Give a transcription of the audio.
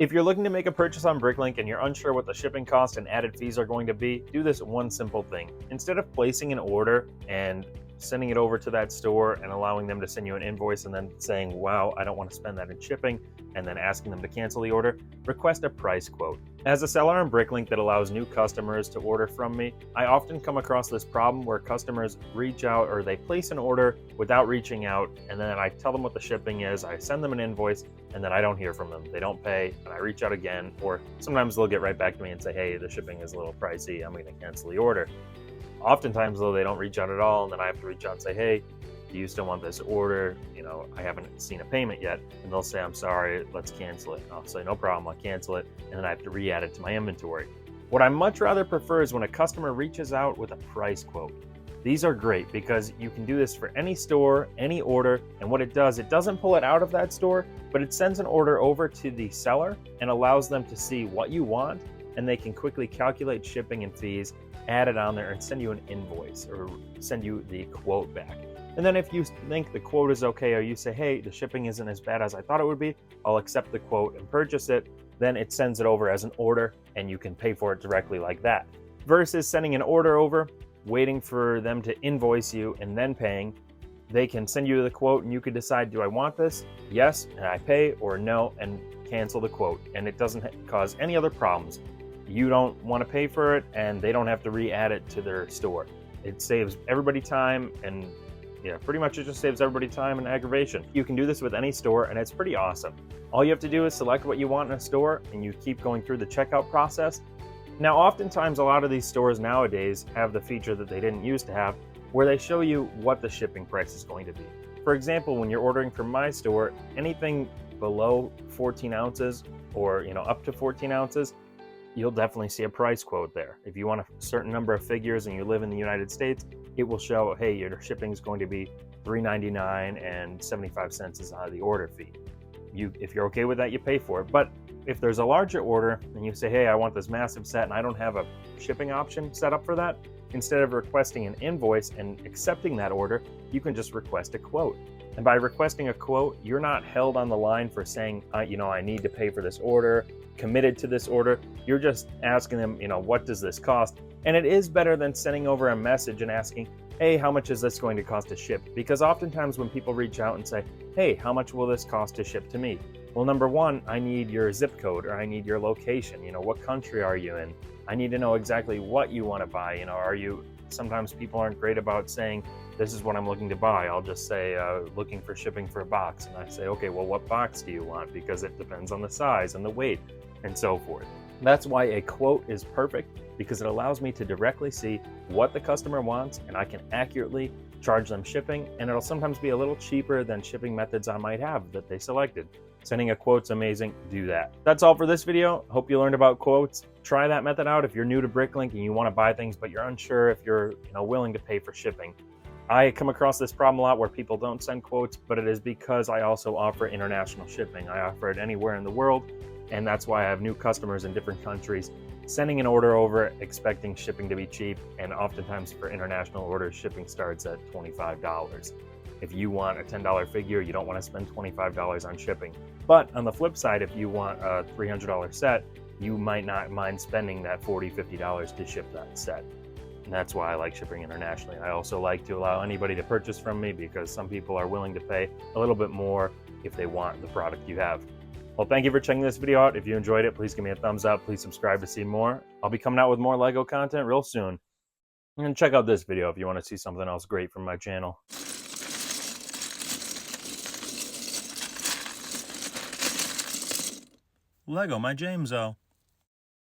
If you're looking to make a purchase on Bricklink and you're unsure what the shipping cost and added fees are going to be, do this one simple thing. Instead of placing an order and sending it over to that store and allowing them to send you an invoice and then saying, wow, I don't want to spend that in shipping, and then asking them to cancel the order, request a price quote. As a seller on Bricklink that allows new customers to order from me, I often come across this problem where customers reach out or they place an order without reaching out, and then I tell them what the shipping is, I send them an invoice, and then I don't hear from them. They don't pay, and I reach out again, or sometimes they'll get right back to me and say, hey, the shipping is a little pricey, I'm going to cancel the order. Oftentimes, though, they don't reach out at all, and then I have to reach out and say, hey, do you still want this order? I haven't seen a payment yet. And they'll say, I'm sorry, let's cancel it. And I'll say, no problem, I'll cancel it. And then I have to re-add it to my inventory. What I much rather prefer is when a customer reaches out with a price quote. These are great because you can do this for any store, any order, and what it does, it doesn't pull it out of that store, but it sends an order over to the seller and allows them to see what you want, and they can quickly calculate shipping and fees, add it on there, and send you an invoice or send you the quote back. And then if you think the quote is okay, or you say, hey, the shipping isn't as bad as I thought it would be, I'll accept the quote and purchase it, then it sends it over as an order and you can pay for it directly like that. Versus sending an order over, waiting for them to invoice you and then paying, they can send you the quote and you can decide, do I want this? Yes, and I pay, or no, and cancel the quote. And it doesn't cause any other problems. You don't want to pay for it and they don't have to re-add it to their store. It saves everybody time, and pretty much it just saves everybody time and aggravation. You can do this with any store and it's pretty awesome. All you have to do is select what you want in a store and you keep going through the checkout process. Now, oftentimes a lot of these stores nowadays have the feature that they didn't used to have, where they show you what the shipping price is going to be. For example, when you're ordering from my store, anything below 14 ounces or up to 14 ounces, you'll definitely see a price quote there. If you want a certain number of figures and you live in the United States, it will show, hey, your shipping is going to be $3.99 and 75 cents is the order fee. If you're okay with that, you pay for it. But if there's a larger order and you say, hey, I want this massive set and I don't have a shipping option set up for that, instead of requesting an invoice and accepting that order, you can just request a quote. And by requesting a quote, you're not held on the line for saying, I need to pay for this order, committed to this order. You're just asking them, what does this cost? And it is better than sending over a message and asking, hey, how much is this going to cost to ship? Because oftentimes when people reach out and say, hey, how much will this cost to ship to me? Well, number one, I need your zip code, or I need your location. What country are you in? I need to know exactly what you want to buy. Sometimes people aren't great about saying, this is what I'm looking to buy. I'll just say, looking for shipping for a box. And I say, okay, well, what box do you want? Because it depends on the size and the weight and so forth. That's why a quote is perfect, because it allows me to directly see what the customer wants and I can accurately charge them shipping. And it'll sometimes be a little cheaper than shipping methods I might have that they selected. Sending a quote's amazing, do that. That's all for this video. Hope you learned about quotes. Try that method out if you're new to Bricklink and you want to buy things, but you're unsure if you're willing to pay for shipping. I come across this problem a lot where people don't send quotes, but it is because I also offer international shipping. I offer it anywhere in the world, and that's why I have new customers in different countries sending an order over expecting shipping to be cheap, and oftentimes for international orders, shipping starts at $25. If you want a $10 figure, you don't want to spend $25 on shipping. But on the flip side, if you want a $300 set, you might not mind spending that $40, $50 to ship that set. And that's why I like shipping internationally. I also like to allow anybody to purchase from me because some people are willing to pay a little bit more if they want the product you have. Well, thank you for checking this video out. If you enjoyed it, please give me a thumbs up. Please subscribe to see more. I'll be coming out with more LEGO content real soon. And check out this video if you want to see something else great from my channel. LEGO my Jameso.